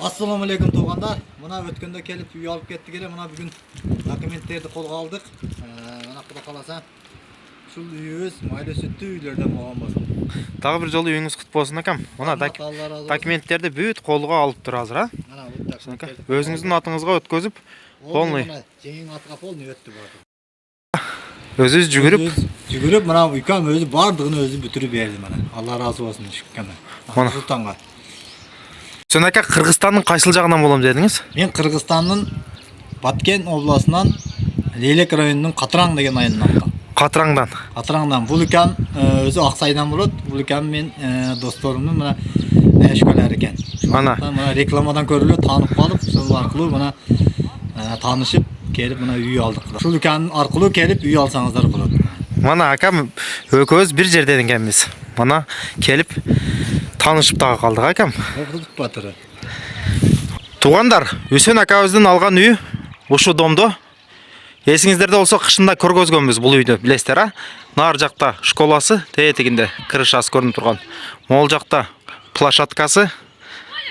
Assalamu alaikum туғандар. Мына өткенде келіп үй алып кетті келе. Мына бүгін документтерді қолға алдық. Мына құда қаласа шул үйіміз майлы сүтті үйлерден болған болсын. Тағы бір жолы үйіңіз құт болсын акам. Мына документтерді бүт қолға алып тұр азыр, а? Өзіңіздің атыңызға өткізіп, полный. Жеңін атқа полный өтті барды. Өзіңіз жүгіріп, мына үйкам өзі бардығын өзі бүтіріп берді мына. Алла разы болсын шүккені. Сұлтанға. Сен ака Қырғызстанның қайсыл жағынан болам дедіңіз? Мен Қырғызстанның Баткен обласынан Лейлек районының Қатыран деген айынан. Қатыраңдан. Бұл үлкен өзі Ақсайдан болады. Бұл үлкен мен достарымның мына әшкөлері екен. Мына рекламадан көріліп, танып қалып, сол арқылы мына танышып келіп мына үй алдық. Сол үлкен арқылы келіп үй алсаңыздар болады. Мана акам өкөз бір жерден енгенбіз. Мана келіп танышып тағы қалдық акам. Туғандар, Үсен акабыздың алған үй ұшы домды. Есіңіздерде болса қышында көргөзгөнбіз бұл үйді, білесіздер, а? Нар жақта школасы, тетігінде крышасы көрініп тұрған. Мол жақта площадкасы,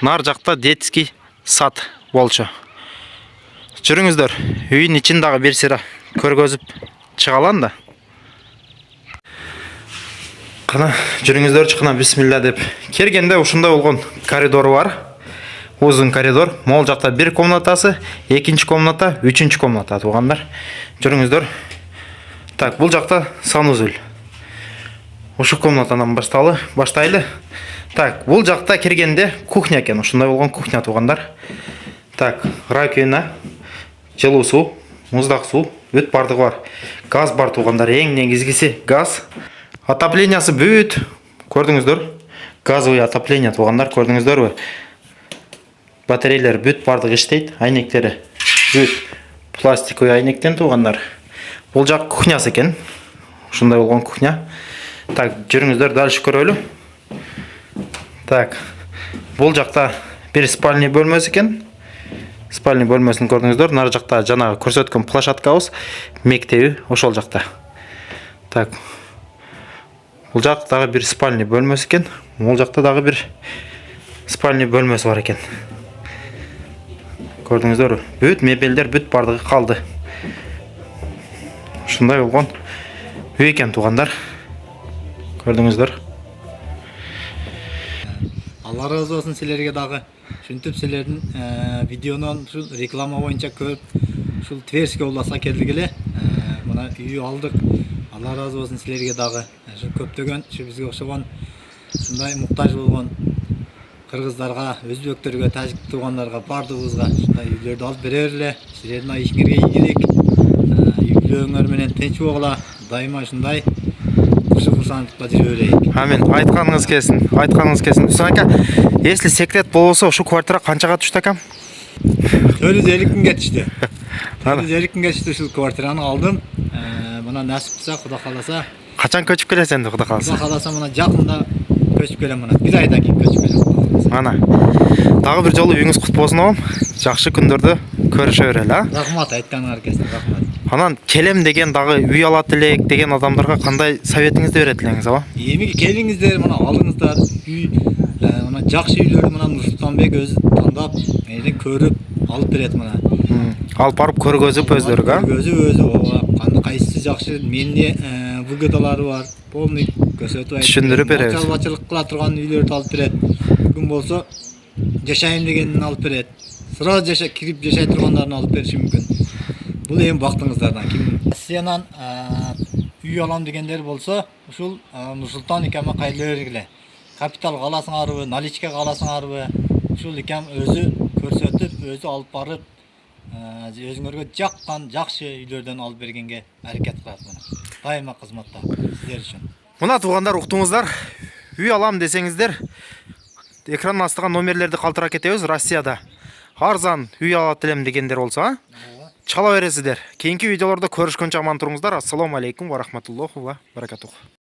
нар жақта детский сад болчу. Жүріңіздер, үйін ішіндағы бір сірі көргөзіп шығалан да. Қана жүріңіздер шықына бисмилля деп. Кергенде ұшында болған коридоры бар. Uzun koridor. Mol жақта bir комнатасы, екінші комната, үшінші комната туғандар. Жүріңіздер. Так, бұл жақта санузел. Ушы комнатадан баштайлы. Так, бұл жақта кергенде кухня екен. Ушындай болған кухня туғандар. Так, раковина, жылу су, мұздақ су, өт бардығы бар. Газ бар туғандар. Ең негізгісі газ. Отоплениясы бүт. Көрдіңіздер? Газовый отопление туғандар. Көрдіңіздер? Батарейлер бүт бардығы іштейді, айнектері бүт пластиковый айнектен туғандар. Бұл жақ кухнясы екен. Шындай болған кухня. Так, жүріңіздер дальше көрелі. Так, бұл жақта бір спальный бөлмесі екен. Спальный бөлмесін көрдіңіздер. Нар жақта жаңағы көрсеткен площадка ауыз, мектебі ошол жақта. Так, бұл жақтағы бір спальный бөлмесі екен. Ол жақта дағы бір спальный бөлмесі бар екен. Көрдіңіздер, бүт мебелдер бүт бардығы қалды. Шындай болған үй екен туғандар. Көрдіңіздер. Алла разы болсын сілерге дағы. Шүнтіп сілердің видеонан реклама бойынша көріп, шул Тверский обласына келдігілі. Мұна үй алдық. Алла разы болсын сілерге дағы. Көптеген бізге оқшыған, шындай мұқтаж болған қырғыздарға, өзбектерге, тәжік туғандарға, бардығызға шындай үйлерді алып берерлі. Сіздердің ешкерге игілік, үйлеріңерменен тенч оғыла, дайыма шындай құшы-құшанытықта жүре берейік. Амин. Айтқаныңыз келсін. Үсен ака, если секрет болса, ұшы квартира қаншаға түшті акам? 450 күнге түшті. 450 күнге түшті шыл квартираны алдым. Мұна нәсіп тұса, құда қаласа. Қачан көчіп келесен де құда қаласа? Құда қаласа мұна жақында көчіп келем мұна. Bir айдан кейін көчіп келем. Ана, тағы бір жолы үйіңіз құт болсын оғым. Жақшы күндерді көріше өрелі, а? Рахмат, айтқаныңар кесін, рахмат. Анан, келем деген дағы үй ала тілек деген адамдарға қандай советіңізді өретіліңіз, ава? Емеге келіңіздер, мұна алыңыздар, үй, мұна жақшы үйлерді мұна Нұрсұлтанбек өзі таңдап, менен көріп, алып береді мұна. Алып барып көргөзіп өздерігі, а? Көргөзіп, қайсысы жақшы, менде выгодалары бар, полный көсетіп айтып. Түшіндіріп береді. Бачалбачылық қыла тұрған үйлерді алып береді. Бүгін болса, жашайым дегенін алып береді. Сразу кіріп жашай тұрғандарын алып беріші мүмкін. Бұл ең бақтыңыздардан. Сенен үй алам дегендер болса, ұшыл Нұрсұлтан икәмі қайлы өргілі. Капитал қаласың арыбы, наличке қаласың арыбы. Ұшыл икәм өзі көрсетіп, өзі алып барып, өзіңерге жаққан, жақшы үйлерден алып бергенге әрекет қылады бұны. Дайыма қызметта сіздер үшін. Мұна туғандар, ұқтыңыздар, үй алам десеңіздер, экран астыған номерлерді қалтыра кетеміз. Россияда арзан үй ала тілем дегендер болса, чала бересіздер. Кейінгі видеоларда көрішкенше аман тұрыңыздар. Ассаламу алейкум ва рахматуллаху ва баракатух.